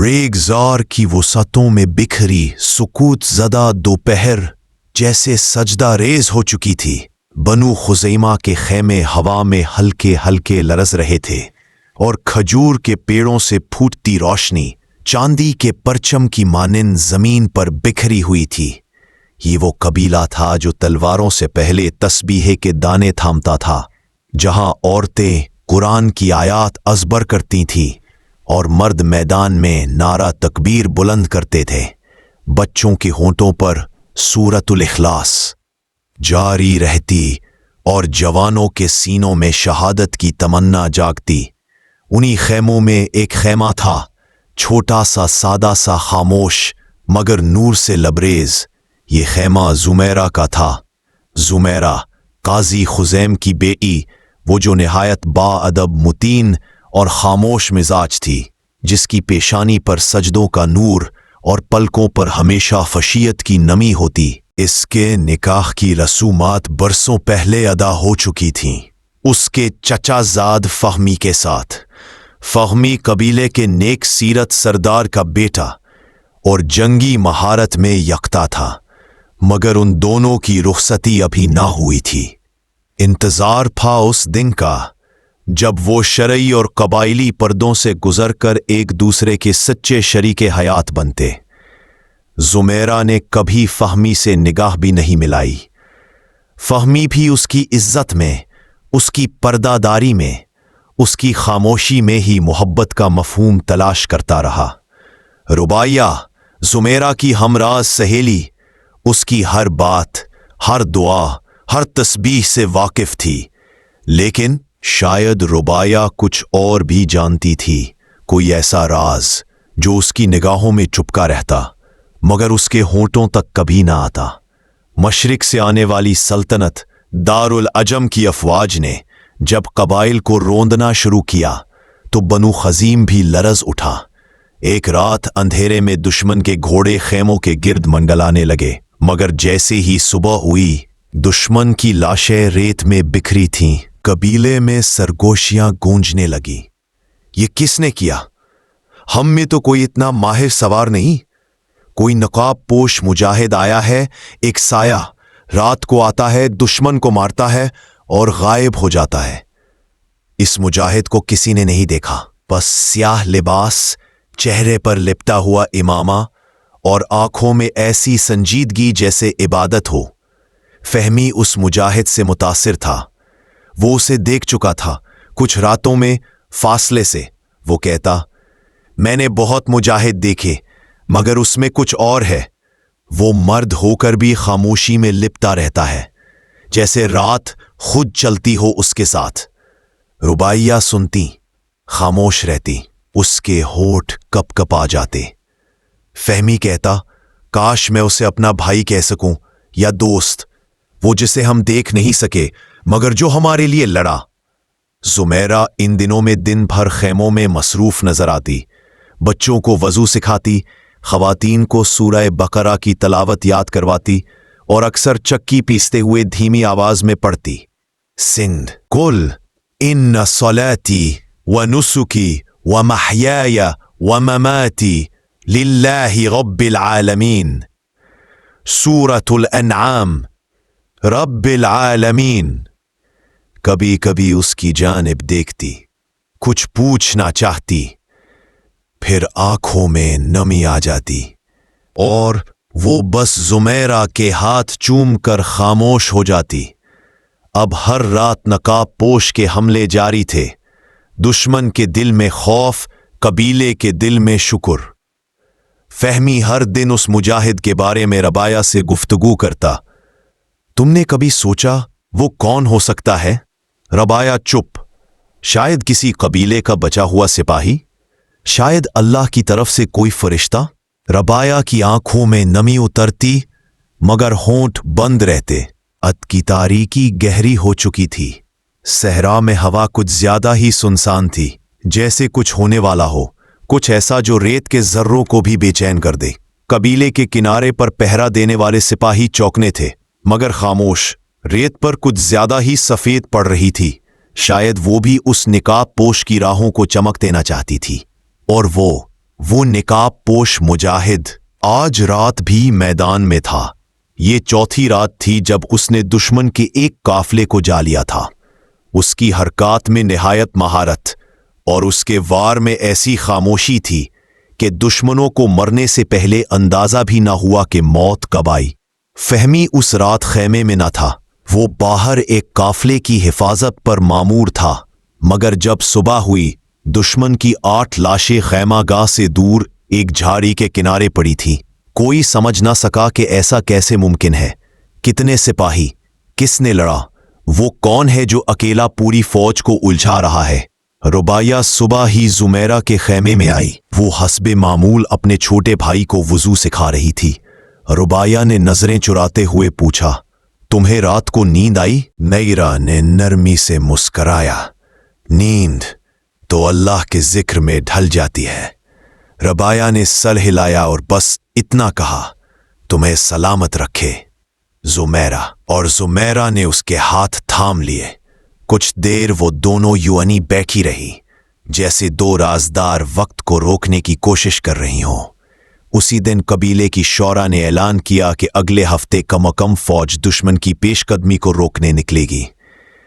रेगजार की वसअतों में बिखरी सुकूत ज़दा दोपहर जैसे सजदा रेज हो चुकी थी। बनु खुज़ैमा के खेमे हवा में हल्के हल्के लरज रहे थे और खजूर के पेड़ों से फूटती रोशनी चांदी के परचम की मानिंद जमीन पर बिखरी हुई थी। ये वो कबीला था जो तलवारों से पहले तस्बीहे के दाने थामता था, जहां औरतें कुरान की आयात अज़बर करती थीं और मर्द मैदान में नारा तकबीर बुलंद करते थे। बच्चों के होंठों पर सूरतुल इखलास जारी रहती और जवानों के सीनों में शहादत की तमन्ना जागती। उन्हीं खैमों में एक खैमा था, छोटा सा, सादा सा, खामोश मगर नूर से लबरेज। ये खैमा जुमेरा का था। जुमेरा काजी खुज़ैम की बेटी, वो जो निहायत बाअदब, मुतीन और खामोश मिजाज थी, जिसकी पेशानी पर सजदों का नूर और पलकों पर हमेशा फशीयत की नमी होती। इसके निकाह की रसूमात बरसों पहले अदा हो चुकी थीं, उसके चचाजाद फहमी के साथ। फहमी कबीले के नेक सीरत सरदार का बेटा और जंगी महारत में यकता था, मगर उन दोनों की रुखसती अभी ना हुई थी। इंतजार था उस दिन का जब वो शरई और कबाइली पर्दों से गुजरकर एक दूसरे के सच्चे शरीके हयात बनते। जुमेरा ने कभी फहमी से निगाह भी नहीं मिलाई। फहमी भी उसकी इज्जत में, उसकी पर्दादारी में, उसकी खामोशी में ही मोहब्बत का मफहूम तलाश करता रहा। रुबाइया जुमेरा की हमराज सहेली, उसकी हर बात, हर दुआ, हर तस्बीह से वाकिफ थी, लेकिन शायद रुबाइया कुछ और भी जानती थी, कोई ऐसा राज जो उसकी निगाहों में चुपका रहता मगर उसके होंठों तक कभी ना आता। मशरिक से आने वाली सल्तनत दारुल अजम की अफवाज ने जब कबाइल को रोंदना शुरू किया तो बनु खजीम भी लरज उठा। एक रात अंधेरे में दुश्मन के घोड़े खेमों के गिर्द मंडलाने लगे, मगर जैसे ही सुबह हुई दुश्मन की लाशें रेत में बिखरी थीं। कबीले में सरगोशियां गूंजने लगी। ये किसने किया? हम में तो कोई इतना माहिर सवार नहीं। कोई नकाब पोश मुजाहिद आया है, एक साया, रात को आता है, दुश्मन को मारता है और गायब हो जाता है। इस मुजाहिद को किसी ने नहीं देखा, बस स्याह लिबास, चेहरे पर लिपटा हुआ इमामा और आंखों में ऐसी संजीदगी जैसे इबादत हो। फहमी उस मुजाहिद से मुतासिर था। वो उसे देख चुका था कुछ रातों में फासले से। वो कहता, मैंने बहुत मुजाहिद देखे मगर उसमें कुछ और है। वो मर्द होकर भी खामोशी में लिपटा रहता है, जैसे रात खुद चलती हो उसके साथ। रुबाइया सुनती, खामोश रहती, उसके होठ कपकपा जाते। फहमी कहता, काश मैं उसे अपना भाई कह सकूं या दोस्त, वो जिसे हम देख नहीं सके मगर जो हमारे लिए लड़ा। जुमेरा इन दिनों में दिन भर खेमों में मसरूफ नजर आती, बच्चों को वजू सिखाती, खवातीन को सूरह बकरा की तलावत याद करवाती और अक्सर चक्की पीसते हुए धीमी आवाज में पढ़ती, सिंध कुल इन्ना सलाती व नुसुकी व महयाया व ममाती लिल्लाहि रब्बिल आलमीन, सूरतुल अन्आम, रब्बिल आलमीन। कभी कभी उसकी जानिब देखती, कुछ पूछना चाहती, फिर आंखों में नमी आ जाती और वो बस जुमेरा के हाथ चूम कर खामोश हो जाती। अब हर रात नकाब पोश के हमले जारी थे। दुश्मन के दिल में खौफ, कबीले के दिल में शुक्र। फहमी हर दिन उस मुजाहिद के बारे में रबाया से गुफ्तगू करता। तुमने कभी सोचा वो कौन हो सकता है? रबाया चुप। शायद किसी कबीले का बचा हुआ सिपाही, शायद अल्लाह की तरफ से कोई फरिश्ता। रबाया की आंखों में नमी उतरती मगर होंठ बंद रहते। अत की तारीकी गहरी हो चुकी थी। सहरा में हवा कुछ ज्यादा ही सुनसान थी, जैसे कुछ होने वाला हो, कुछ ऐसा जो रेत के जर्रों को भी बेचैन कर दे। कबीले के किनारे पर पहरा देने वाले सिपाही चौकने थे मगर खामोश। रेत पर कुछ ज्यादा ही सफेद पड़ रही थी। शायद वो भी उस निकाब पोश की राहों को चमक देना चाहती थी। और وہ نقاب پوش مجاہد آج رات بھی میدان میں تھا۔ یہ چوتھی رات تھی جب اس نے دشمن کے ایک قافلے کو جا لیا تھا۔ اس کی حرکات میں نہایت مہارت اور اس کے وار میں ایسی خاموشی تھی کہ دشمنوں کو مرنے سے پہلے اندازہ بھی نہ ہوا کہ موت کب آئی۔ فہمی اس رات خیمے میں نہ تھا، وہ باہر ایک قافلے کی حفاظت پر مامور تھا، مگر جب صبح ہوئی دشمن کی 8 لاشیں خیمہ گاہ سے دور ایک جھاڑی کے کنارے پڑی تھیں۔ کوئی سمجھ نہ سکا کہ ایسا کیسے ممکن ہے، کتنے سپاہی، کس نے لڑا، وہ کون ہے جو اکیلا پوری فوج کو الجھا رہا ہے۔ رباعیہ صبح ہی زمیرہ کے خیمے میں آئی۔ وہ حسب معمول اپنے چھوٹے بھائی کو وضو سکھا رہی تھی۔ رباعیہ نے نظریں چراتے ہوئے پوچھا، تمہیں رات کو نیند آئی؟ نیرہ نے نرمی سے مسکرایا، نیند تو اللہ کے ذکر میں ڈھل جاتی ہے۔ رباعیہ نے سر ہلایا اور بس اتنا کہا، تمہیں سلامت رکھے زمیرہ۔ اور زمیرہ نے اس کے ہاتھ تھام لیے۔ کچھ دیر وہ دونوں یونی بیٹھی رہی، جیسے دو رازدار وقت کو روکنے کی کوشش کر رہی ہوں۔ اسی دن قبیلے کی شورا نے اعلان کیا کہ اگلے ہفتے کم و کم فوج دشمن کی پیش قدمی کو روکنے نکلے گی۔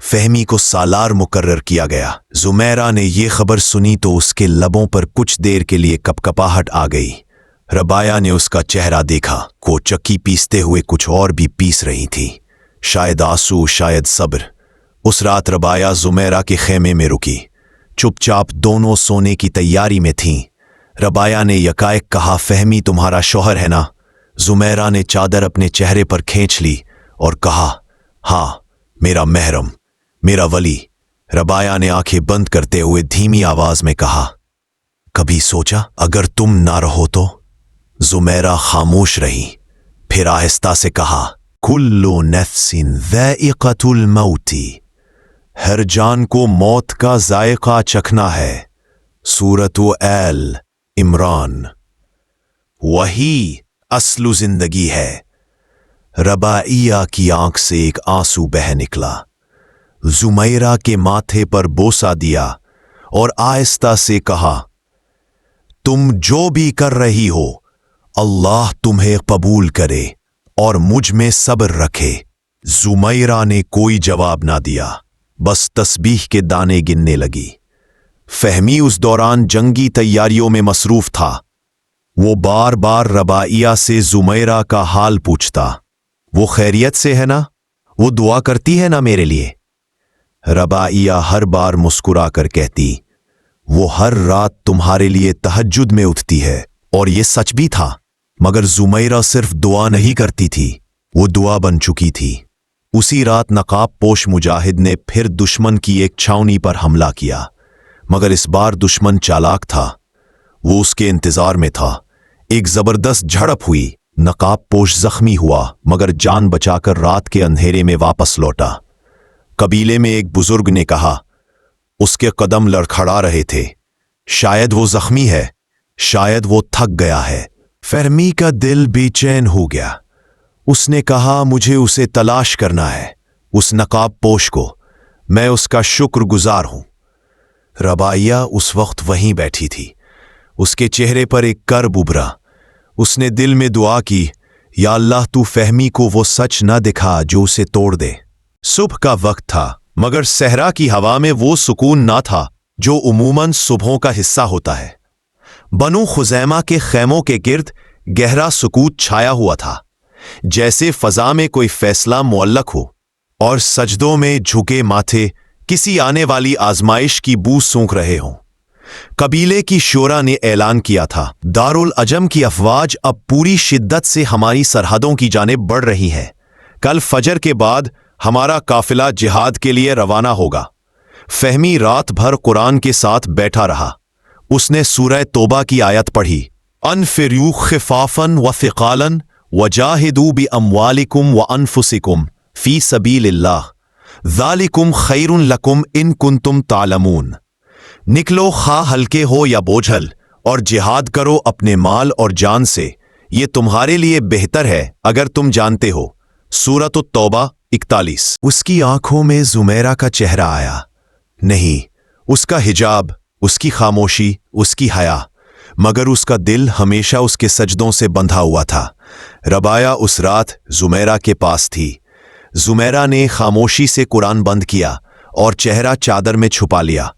فہمی کو سالار مقرر کیا گیا۔ زمیرہ نے یہ خبر سنی تو اس کے لبوں پر کچھ دیر کے لیے کپکپاہٹ آ گئی۔ رباعیہ نے اس کا چہرہ دیکھا، وہ چکی پیستے ہوئے کچھ اور بھی پیس رہی تھی، شاید آنسو، شاید صبر۔ اس رات رباعیہ زمیرہ کے خیمے میں رکی، چپ چاپ دونوں سونے کی تیاری میں تھیں۔ رباعیہ نے یکائک کہا، فہمی تمہارا شوہر ہے نا؟ زمیرہ نے چادر اپنے چہرے پر کھینچ لی اور کہا، ہاں، میرا محرم، میرا ولی۔ رباعیہ نے آنکھیں بند کرتے ہوئے دھیمی آواز میں کہا، کبھی سوچا اگر تم نہ رہو تو؟ زمیرہ خاموش رہی، پھر آہستہ سے کہا، کل نفس ذائقۃ الموت، ہر جان کو موت کا ذائقہ چکھنا ہے۔ سورۃ آل عمران۔ وہی اصل زندگی ہے۔ رباعیہ کی آنکھ سے ایک آنسو بہہ نکلا، زمیرہ کے ماتھے پر بوسہ دیا اور آہستہ سے کہا، تم جو بھی کر رہی ہو اللہ تمہیں قبول کرے اور مجھ میں صبر رکھے۔ زمیرہ نے کوئی جواب نہ دیا، بس تسبیح کے دانے گننے لگی۔ فہمی اس دوران جنگی تیاریوں میں مصروف تھا۔ وہ بار بار رباعیہ سے زمیرہ کا حال پوچھتا، وہ خیریت سے ہے نا؟ وہ دعا کرتی ہے نا میرے لیے؟ رباعیہ ہر بار مسکرا کر کہتی، وہ ہر رات تمہارے لیے تہجد میں اٹھتی ہے۔ اور یہ سچ بھی تھا، مگر زمیرہ صرف دعا نہیں کرتی تھی، وہ دعا بن چکی تھی۔ اسی رات نقاب پوش مجاہد نے پھر دشمن کی ایک چھاؤنی پر حملہ کیا، مگر اس بار دشمن چالاک تھا۔ وہ اس کے انتظار میں تھا۔ ایک زبردست جھڑپ ہوئی، نقاب پوش زخمی ہوا مگر جان بچا کر رات کے اندھیرے میں واپس لوٹا۔ قبیلے میں ایک بزرگ نے کہا، اس کے قدم لڑکھڑا رہے تھے، شاید وہ زخمی ہے، شاید وہ تھک گیا ہے۔ فہمی کا دل بے چین ہو گیا۔ اس نے کہا، مجھے اسے تلاش کرنا ہے، اس نقاب پوش کو، میں اس کا شکر گزار ہوں۔ رباعیہ اس وقت وہیں بیٹھی تھی، اس کے چہرے پر ایک کرب ابھرا۔ اس نے دل میں دعا کی، یا اللہ تو فہمی کو وہ سچ نہ دکھا جو اسے توڑ دے۔ صبح کا وقت تھا، مگر صحرا کی ہوا میں وہ سکون نہ تھا جو عموماً صبحوں کا حصہ ہوتا ہے۔ بنو خزیمہ کے خیموں کے گرد گہرا سکوت چھایا ہوا تھا، جیسے فضا میں کوئی فیصلہ معلق ہو، اور سجدوں میں جھکے ماتھے کسی آنے والی آزمائش کی بو سونکھ رہے ہوں۔ قبیلے کی شورا نے اعلان کیا تھا، دارالعجم کی افواج اب پوری شدت سے ہماری سرحدوں کی جانب بڑھ رہی ہیں۔ کل فجر کے بعد ہمارا قافلہ جہاد کے لیے روانہ ہوگا۔ فہمی رات بھر قرآن کے ساتھ بیٹھا رہا۔ اس نے سورہ توبہ کی آیت پڑھی، انفروا خفافا وثقالا وجاہدوا باموالکم وانفسکم فی سبیل اللہ ذالکم خیر لکم ان کنتم تعلمون۔ نکلو خواہ ہلکے ہو یا بوجھل، اور جہاد کرو اپنے مال اور جان سے، یہ تمہارے لیے بہتر ہے اگر تم جانتے ہو۔ سورۃ التوبہ 41۔ اس کی آنکھوں میں زمیرہ کا چہرہ آیا، نہیں، اس کا حجاب، اس کی خاموشی، اس کی حیا۔ मगर उसका दिल हमेशा उसके सजदों से बंधा हुआ था। रबाया उस रात जुमेरा के पास थी। जुमेरा ने खामोशी से कुरान बंद किया और चेहरा चादर में छुपा लिया।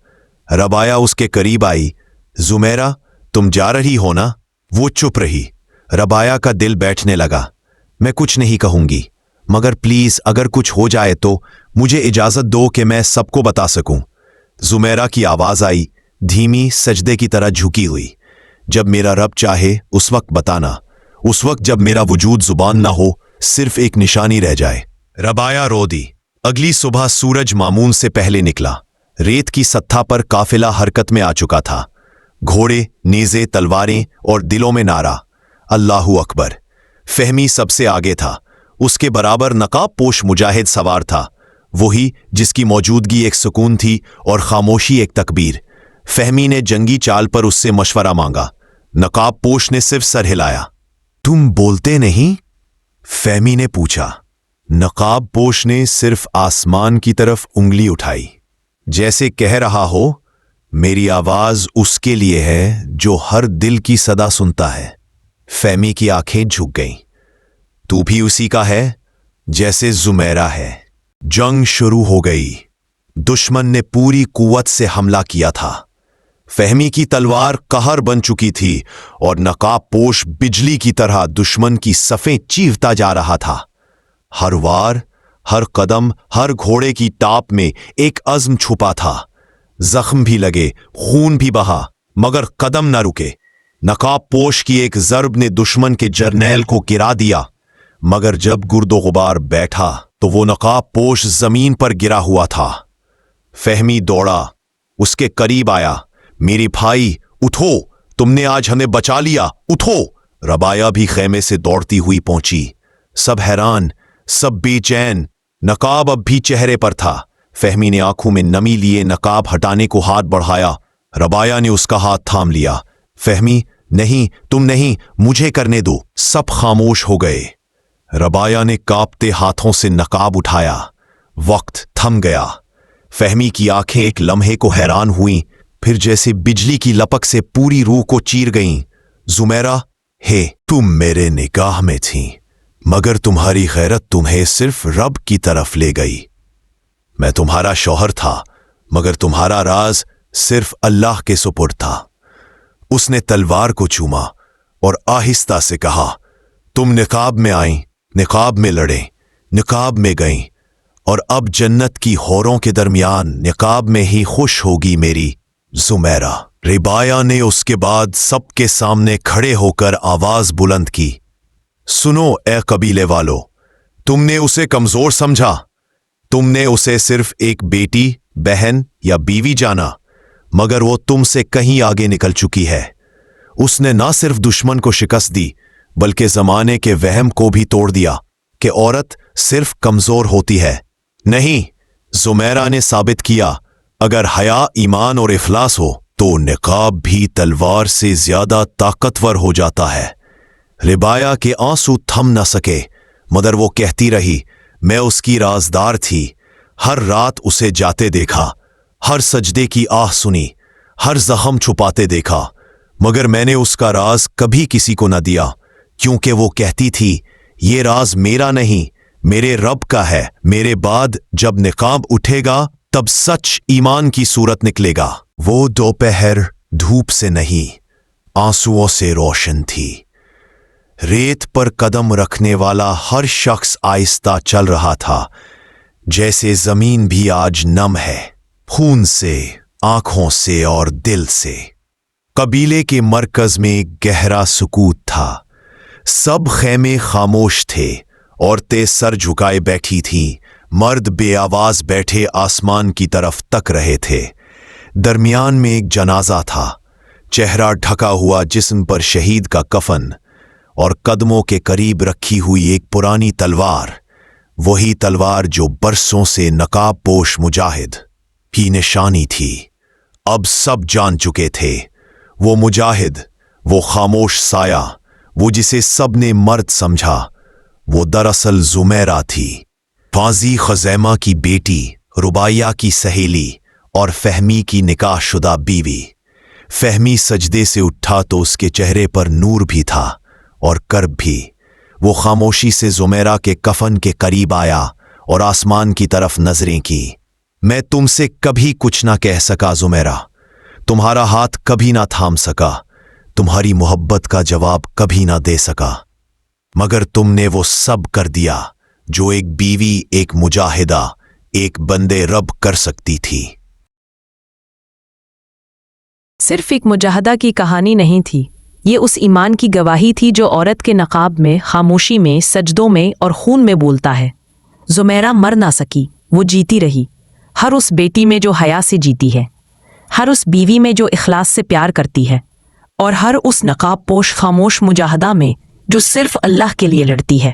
रबाया उसके करीब आई। जुमेरा, तुम जा रही हो ना? वो चुप रही। रबाया का दिल बैठने लगा। मैं कुछ नहीं कहूंगी, मगर प्लीज अगर कुछ हो जाए तो मुझे इजाजत दो कि मैं सबको बता सकूं। जुमेरा की आवाज आई, धीमी, सजदे की तरह झुकी हुई। जब मेरा रब चाहे उस वक्त बताना, उस वक्त जब मेरा वजूद जुबान ना हो, सिर्फ एक निशानी रह जाए। रबाया रो दी। अगली सुबह सूरज मामून से पहले निकला। रेत की सत्ता पर काफिला हरकत में आ चुका था। घोड़े, नेज़े, तलवारें और दिलों में नारा, अल्लाहू अकबर। फहमी सबसे आगे था। उसके बराबर नकाब पोश मुजाहिद सवार था, वही जिसकी मौजूदगी एक सुकून थी और खामोशी एक तकबीर। फहमी ने जंगी चाल पर उससे मशवरा मांगा। नकाब पोश ने सिर्फ सर हिलाया। तुम बोलते नहीं? फहमी ने पूछा। नकाब पोश ने सिर्फ आसमान की तरफ उंगली उठाई, जैसे कह रहा हो, मेरी आवाज उसके लिए है जो हर दिल की सदा सुनता है। फहमी की आंखें झुक गईं। तू भी उसी का है जैसे जुमेरा है। जंग शुरू हो गई। दुश्मन ने पूरी कुव्वत से हमला किया था। फहमी की तलवार कहर बन चुकी थी और नकाब पोश बिजली की तरह दुश्मन की सफ़ें चीरता जा रहा था। हर वार, हर कदम, हर घोड़े की टाप में एक अज़्म छुपा था। जख्म भी लगे, खून भी बहा, मगर कदम न रुके। नकाब पोश की एक ज़र्ब ने दुश्मन के जर्नैल को गिरा दिया, मगर जब गुर्दो गुबार बैठा तो वो नकाब पोश जमीन पर गिरा हुआ था। फहमी दौड़ा, उसके करीब आया। मेरे भाई, उठो, तुमने आज हमें बचा लिया, उठो। रबाया भी खेमे से दौड़ती हुई पहुंची। सब हैरान, सब बेचैन। नकाब अब भी चेहरे पर था। फहमी ने आंखों में नमी लिए नकाब हटाने को हाथ बढ़ाया। रबाया ने उसका हाथ थाम लिया। फहमी, नहीं, तुम नहीं, मुझे करने दो। सब खामोश हो गए। रबाया ने कांपते हाथों से नकाब उठाया। वक्त थम गया। फहमी की आंखें एक लम्हे को हैरान हुईं, फिर जैसे बिजली की लपक से पूरी रूह को चीर गईं। जुमेरा, हे, तुम मेरे निगाह में थी, मगर तुम्हारी गैरत तुम्हें सिर्फ रब की तरफ ले गई। मैं तुम्हारा शौहर था, मगर तुम्हारा राज सिर्फ अल्लाह के सुपुर्द था। उसने तलवार को चूमा और आहिस्ता से कहा, तुम निकाब में आई, निकाब में लड़े, निकाब में गईं, और अब जन्नत की हौरों के दरमियान निकाब में ही खुश होगी मेरी जुमेरा। रिबाया ने उसके बाद सबके सामने खड़े होकर आवाज बुलंद की, सुनो ए कबीले वालों, तुमने उसे कमजोर समझा। तुमने उसे सिर्फ एक बेटी, बहन या बीवी जाना, मगर वो तुमसे कहीं आगे निकल चुकी है। उसने ना सिर्फ दुश्मन को शिकस्त दी, बल्कि जमाने के वहम को भी तोड़ दिया कि औरत सिर्फ कमजोर होती है। नहीं, जुमेरा ने साबित किया, अगर हया, ईमान और इखलास हो तो निकाब भी तलवार से ज्यादा ताकतवर हो जाता है। रिबाया के आंसू थम न सके, मगर वो कहती रही, मैं उसकी राजदार थी। हर रात उसे जाते देखा, हर सजदे की आह सुनी, हर जख्म छुपाते देखा, मगर मैंने उसका राज कभी किसी को न दिया, क्योंकि वो कहती थी, ये राज मेरा नहीं, मेरे रब का है। मेरे बाद जब निकाब उठेगा तब सच ईमान की सूरत निकलेगा। वो दोपहर धूप से नहीं, आंसुओं से रोशन थी। रेत पर कदम रखने वाला हर शख्स आहिस्ता चल रहा था, जैसे जमीन भी आज नम है, खून से, आंखों से और दिल से। कबीले के मरकज में गहरा सुकूत था। सब खेमे खामोश थे, औरतें सर झुकाए बैठी थीं, मर्द बेआवाज बैठे आसमान की तरफ तक रहे थे। दरमियान में एक जनाजा था, चेहरा ढका हुआ, जिस्म पर शहीद का कफन, और कदमों के करीब रखी हुई एक पुरानी तलवार, वही तलवार जो बरसों से नकाब पोश मुजाहिद की निशानी थी। अब सब जान चुके थे, वो मुजाहिद, वो खामोश साया, वो जिसे सबने मर्द समझा, वो दरअसल जुमेरा थी, फाजी खजैमा की बेटी, रुबाइया की सहेली और फहमी की निकाह शुदा बीवी। فہمی سجدے سے اٹھا تو اس کے چہرے پر نور بھی تھا اور کرب بھی۔ وہ خاموشی سے زمیرہ کے کفن کے قریب آیا اور آسمان کی طرف نظریں کی۔ میں تم سے کبھی کچھ نہ کہہ سکا زمیرہ، تمہارا ہاتھ کبھی نہ تھام سکا، تمہاری محبت کا جواب کبھی نہ دے سکا، مگر تم نے وہ سب کر دیا جو ایک بیوی، ایک مجاہدہ، ایک بندے رب کر سکتی تھی۔ صرف ایک مجاہدہ کی کہانی نہیں تھی، یہ اس ایمان کی گواہی تھی جو عورت کے نقاب میں، خاموشی میں، سجدوں میں اور خون میں بولتا ہے۔ زمیرہ مر نہ سکی، وہ جیتی رہی، ہر اس بیٹی میں جو حیا سے جیتی ہے، ہر اس بیوی میں جو اخلاص سے پیار کرتی ہے، اور ہر اس نقاب پوش خاموش مجاہدہ میں جو صرف اللہ کے لیے لڑتی ہے۔